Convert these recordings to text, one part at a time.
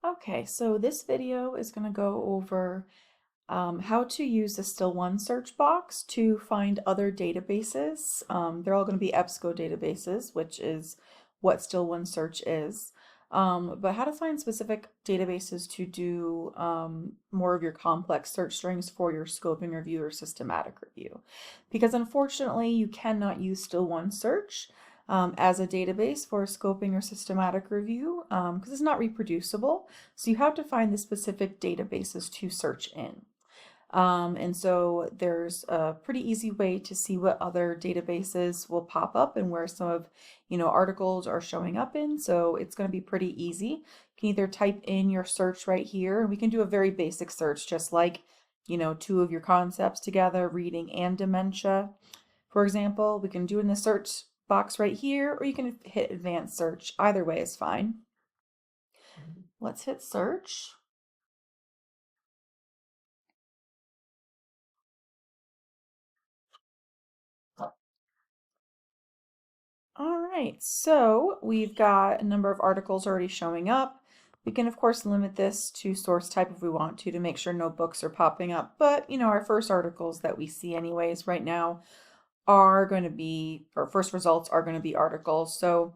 Okay, so this video is going to go over how to use the Still OneSearch box to find other databases. They're all going to be EBSCO databases, which is what Still OneSearch is. But how to find specific databases to do more of your complex search strings for your scoping review or systematic review. Because unfortunately, you cannot use Still OneSearch as a database for scoping or systematic review because it's not reproducible. So you have to find the specific databases to search in. And so there's a pretty easy way to see what other databases will pop up and where some of, articles are showing up in. So it's going to be pretty easy. You can either type in your search right here, and we can do a very basic search, just like, two of your concepts together, reading and dementia. For example, we can do in the search box right here, or you can hit advanced search. Either way is fine. Let's hit search. All right, so we've got a number of articles already showing up. We can, of course, limit this to source type if we want to make sure no books are popping up. But, our first articles that we see anyways right now are going to be, or first results are going to be articles. So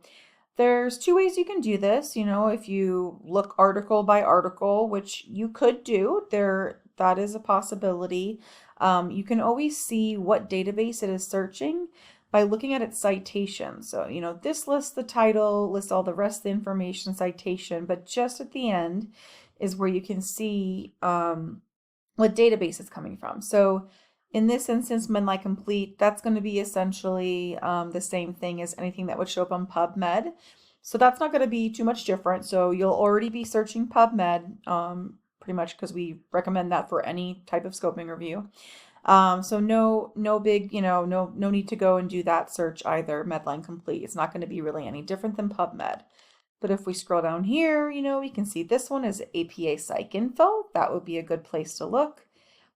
there's two ways you can do this. If you look article by article, which you could do, that is a possibility. You can always see what database it is searching by looking at its citation. So, this lists the title, lists all the rest of the information, citation, but just at the end is where you can see what database it's coming from. So in this instance, Medline Complete, that's going to be essentially the same thing as anything that would show up on PubMed. So that's not going to be too much different. So you'll already be searching PubMed pretty much because we recommend that for any type of scoping review. So no big, no need to go and do that search either, Medline Complete. It's not going to be really any different than PubMed. But if we scroll down here, we can see this one is APA Psych Info. That would be a good place to look.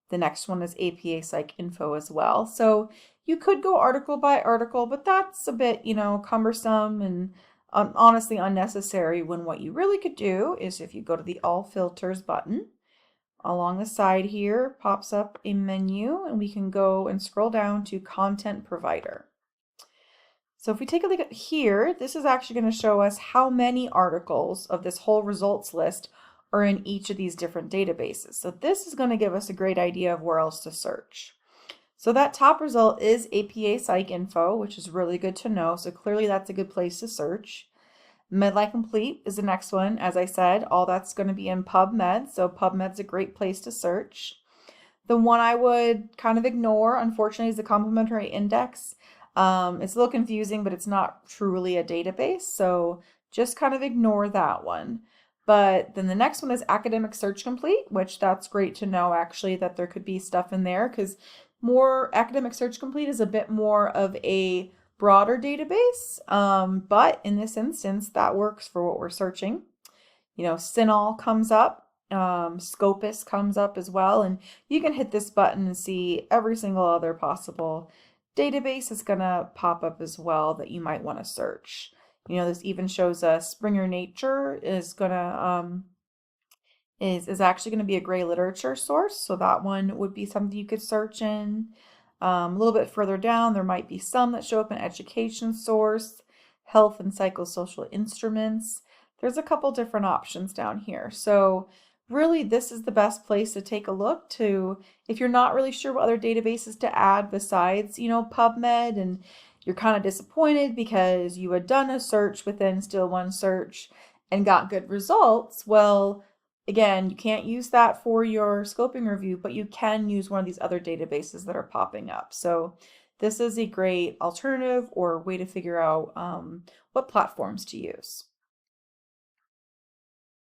The next one is APA Psych Info as well. So you could go article by article, but that's a bit, cumbersome and honestly unnecessary, when what you really could do is if you go to the All Filters button, along the side here pops up a menu and we can go and scroll down to Content Provider. So if we take a look at here, this is actually going to show us how many articles of this whole results list are in each of these different databases. So this is going to give us a great idea of where else to search. So that top result is APA Psych Info, which is really good to know. So clearly that's a good place to search. Medline Complete is the next one. As I said, all that's going to be in PubMed. So PubMed's a great place to search. The one I would kind of ignore, unfortunately, is the complementary index. It's a little confusing, but it's not truly a database. So just kind of ignore that one. But then the next one is Academic Search Complete, which that's great to know actually that there could be stuff in there, because more Academic Search Complete is a bit more of a broader database. But in this instance, that works for what we're searching. CINAHL comes up, Scopus comes up as well, and you can hit this button and see every single other possible database is going to pop up as well that you might want to search. This even shows us Springer Nature is gonna is actually going to be a gray literature source, so that one would be something you could search in. A little bit further down, there might be some that show up in education source, health and psychosocial instruments. There's a couple different options down here. So really, this is the best place to take a look to, if you're not really sure what other databases to add besides, PubMed, and you're kind of disappointed because you had done a search within Still OneSearch and got good results. Well, again, you can't use that for your scoping review, but you can use one of these other databases that are popping up. So this is a great alternative or way to figure out what platforms to use.